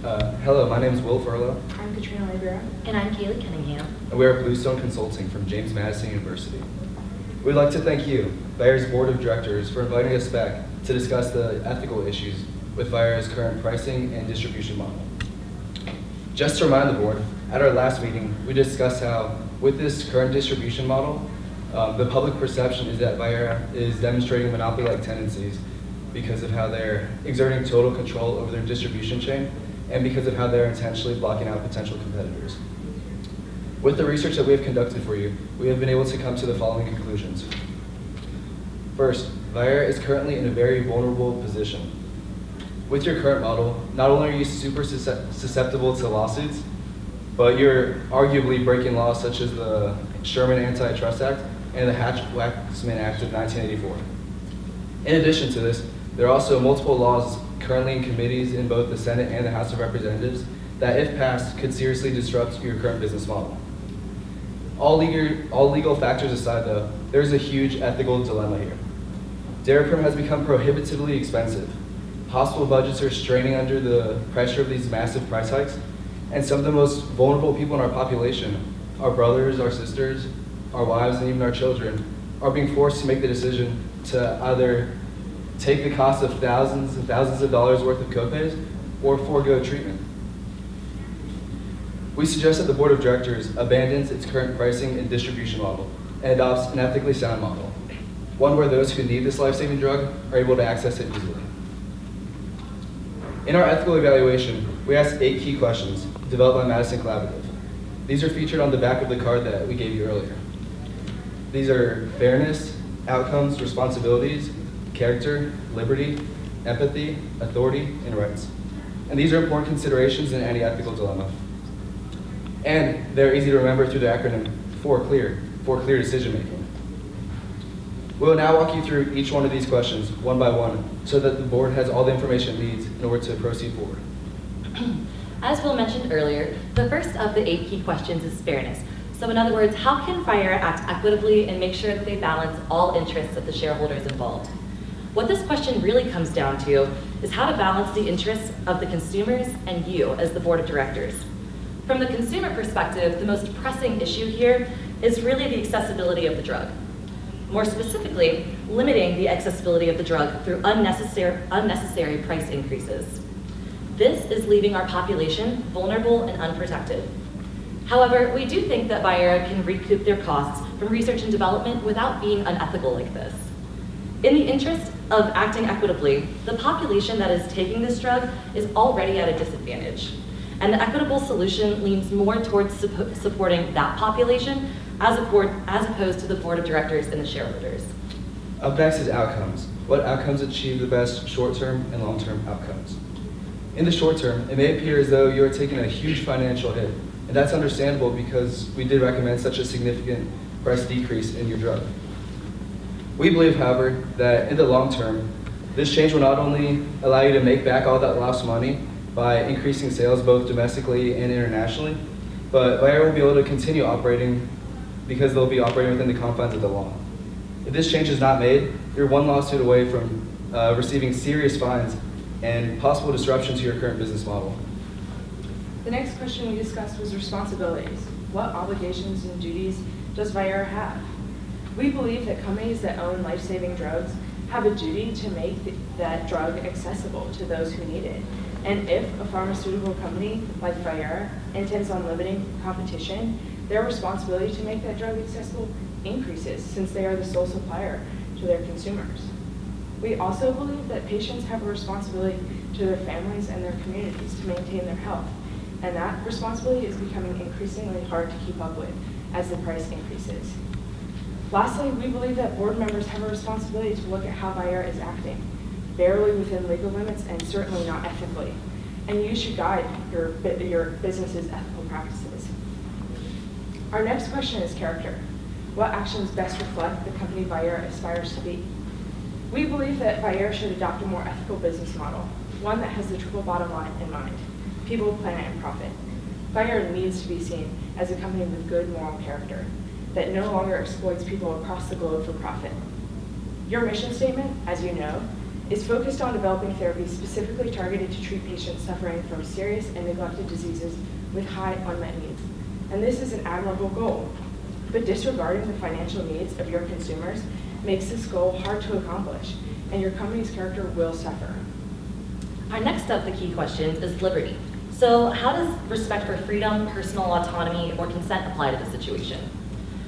Hello, my name is Will Furlow, I'm Katrina Libera. And I'm Kaylee Cunningham. and we are Bluestone Consulting from James Madison University. We'd like to thank you, Vair's Board of Directors, for inviting us back to discuss the ethical issues with Vair's current pricing and distribution model. Just to remind the board, at our last meeting, we discussed how, with this current distribution model, the public perception is that Vair is demonstrating monopoly-like tendencies because of how they're exerting total control over their distribution chain and because of how they're intentionally blocking out potential competitors. With the research that we have conducted for you, we have been able to come to the following conclusions. First, Vair is currently in a very vulnerable position. With your current model, not only are you super susceptible to lawsuits, but you're arguably breaking laws such as the Sherman Antitrust Act and the Hatch-Waxman Act of 1984. In addition to this, there are also multiple laws currently in committees in both the Senate and the House of Representatives that, if passed, could seriously disrupt your current business model. All legal factors aside, though, there is a huge ethical dilemma here. Dairy Prim has become prohibitively expensive. Hospital budgets are straining under the pressure of these massive price hikes, and some of the most vulnerable people in our population, our brothers, our sisters, our wives, and even our children, are being forced to make the decision to either take the cost of thousands and thousands of dollars worth of copays or forego treatment. We suggest that the Board of Directors abandons its current pricing and distribution model and adopts an ethically sound model, one where those who need this life-saving drug are able to access it easily. In our ethical evaluation, we asked 8 key questions developed by Madison Collaborative. These are featured on the back of the card that we gave you earlier. These are fairness, outcomes, responsibilities, character, liberty, empathy, authority, and rights. And these are important considerations in any ethical dilemma. And they're easy to remember through the acronym for clear decision making. We'll now walk you through each one of these questions one by one so that the board has all the information it needs in order to proceed forward. As Will mentioned earlier, the first of the 8 key questions is fairness. So in other words, how can Vair act equitably and make sure that they balance all interests of the shareholders involved? What this question really comes down to is how to balance the interests of the consumers and you as the board of directors. From the consumer perspective, the most pressing issue here is really the accessibility of the drug. More specifically, limiting the accessibility of the drug through unnecessary price increases. This is leaving our population vulnerable and unprotected. However, we do think that Vair can recoup their costs from research and development without being unethical like this. In the interest of acting equitably, the population that is taking this drug is already at a disadvantage. And the equitable solution leans more towards supporting that population as opposed to the board of directors and the shareholders. Up next is outcomes. What outcomes achieve the best short-term and long-term outcomes? In the short term, it may appear as though you're taking a huge financial hit, and that's understandable because we did recommend such a significant price decrease in your drug. We believe, however, that in the long term, this change will not only allow you to make back all that lost money by increasing sales both domestically and internationally, but Vair will be able to continue operating because they'll be operating within the confines of the law. If this change is not made, you're one lawsuit away from receiving serious fines and possible disruption to your current business model. The next question we discussed was responsibilities. What obligations and duties does Vair have? We believe that companies that own life-saving drugs have a duty to make that drug accessible to those who need it. And if a pharmaceutical company like Vair intends on limiting competition, their responsibility to make that drug accessible increases since they are the sole supplier to their consumers. We also believe that patients have a responsibility to their families and their communities to maintain their health, and that responsibility is becoming increasingly hard to keep up with as the price increases. Lastly, we believe that board members have a responsibility to look at how Vair is acting, barely within legal limits and certainly not ethically, and you should guide your business's ethical practices. Our next question is character. What actions best reflect the company Vair aspires to be? We believe that Vair should adopt a more ethical business model, one that has the triple bottom line in mind: people, planet, and profit. Vair needs to be seen as a company with good moral character that no longer exploits people across the globe for profit. Your mission statement, as you know, is focused on developing therapies specifically targeted to treat patients suffering from serious and neglected diseases with high unmet needs. And this is an admirable goal, but disregarding the financial needs of your consumers makes this goal hard to accomplish, and your company's character will suffer. Our next of the key questions is liberty. So how does respect for freedom, personal autonomy, or consent apply to the situation?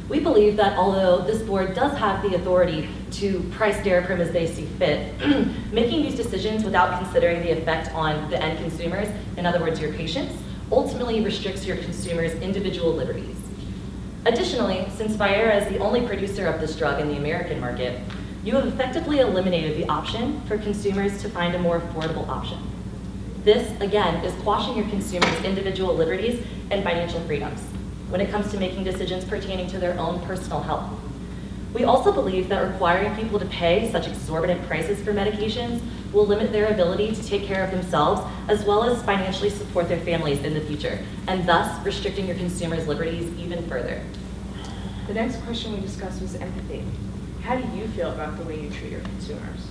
We believe that although this board does have the authority to price Daraprim as they see fit, making these decisions without considering the effect on the end consumers, in other words, your patients, ultimately restricts your consumers' individual liberties. Additionally, since Viera is the only producer of this drug in the American market, you have effectively eliminated the option for consumers to find a more affordable option. This, again, is quashing your consumers' individual liberties and financial freedoms when it comes to making decisions pertaining to their own personal health. We also believe that requiring people to pay such exorbitant prices for medications will limit their ability to take care of themselves as well as financially support their families in the future, and thus restricting your consumers' liberties even further. The next question we discussed was empathy. How do you feel about the way you treat your consumers?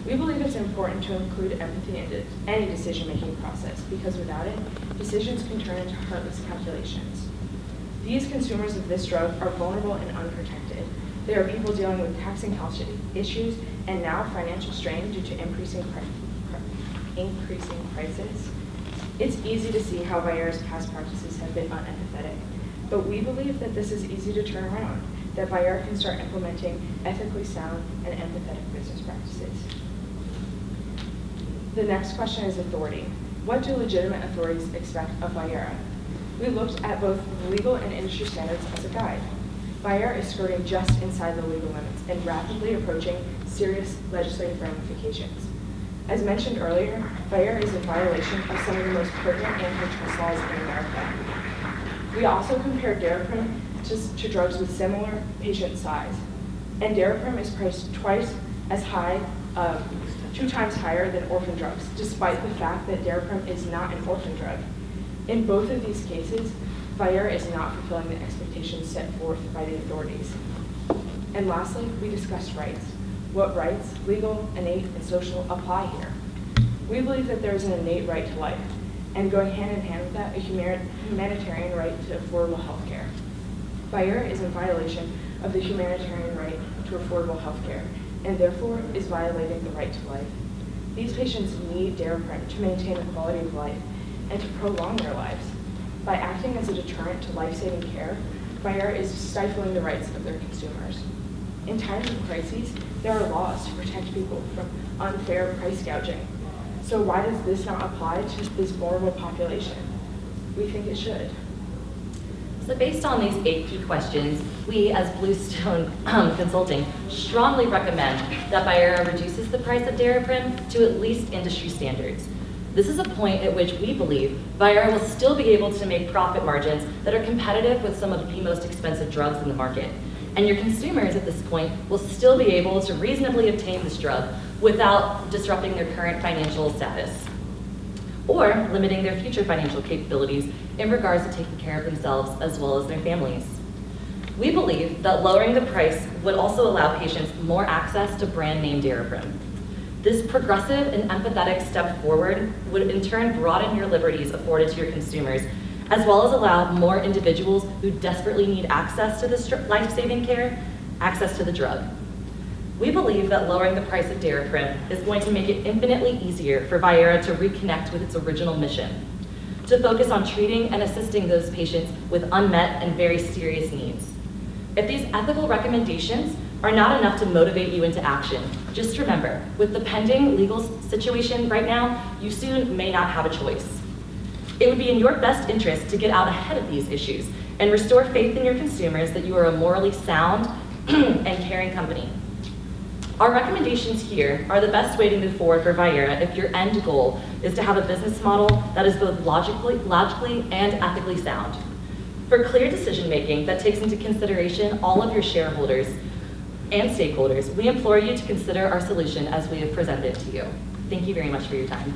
We believe it's important to include empathy into any decision-making process because without it, decisions can turn into heartless calculations. These consumers of this drug are vulnerable and unprotected. They are people dealing with taxing health issues and now financial strain due to increasing prices. It's easy to see how Viera's past practices have been unempathetic, but we believe that this is easy to turn around, that Viera can start implementing ethically sound and empathetic business practices. The next question is authority. What do legitimate authorities expect of Viera? We looked at both legal and industry standards as a guide. Viera is skirting just inside the legal limits and rapidly approaching serious legislative ramifications. As mentioned earlier, Viera is in violation of some of the most pertinent antitrust laws in America. We also compared Daraprim to drugs with similar patient size, and Daraprim is priced twice as high, 2 times higher than orphan drugs, despite the fact that Daraprim is not an orphan drug. In both of these cases, Viera is not fulfilling the expectations set forth by the authorities. And lastly, we discussed rights. What rights, legal, innate, and social, apply here? We believe that there is an innate right to life, and going hand in hand with that, a humanitarian right to affordable health care. Viera is in violation of the humanitarian right to affordable health care, and therefore is violating the right to life. These patients need Daraprim to maintain a quality of life and to prolong their lives. By acting as a deterrent to life-saving care, Viera is stifling the rights of their consumers. In times of crises, there are laws to protect people from unfair price gouging. So why does this not apply to this vulnerable population? We think it should. So based on these 8 key questions, we as Bluestone Consulting strongly recommend that Viera reduces the price of Daraprim to at least industry standards. This is a point at which we believe Viera will still be able to make profit margins that are competitive with some of the most expensive drugs in the market. And your consumers at this point will still be able to reasonably obtain this drug without disrupting their current financial status or limiting their future financial capabilities in regards to taking care of themselves as well as their families. We believe that lowering the price would also allow patients more access to brand name Daraprim. This progressive and empathetic step forward would in turn broaden your liberties afforded to your consumers, as well as allow more individuals who desperately need access to this life-saving care, access to the drug. We believe that lowering the price of Daraprim is going to make it infinitely easier for Viera to reconnect with its original mission, to focus on treating and assisting those patients with unmet and very serious needs. If these ethical recommendations are not enough to motivate you into action, just remember, with the pending legal situation right now, you soon may not have a choice. It would be in your best interest to get out ahead of these issues and restore faith in your consumers that you are a morally sound and caring company. Our recommendations here are the best way to move forward for Viera if your end goal is to have a business model that is both logically and ethically sound. For clear decision-making that takes into consideration all of your shareholders and stakeholders, we implore you to consider our solution as we have presented it to you. Thank you very much for your time.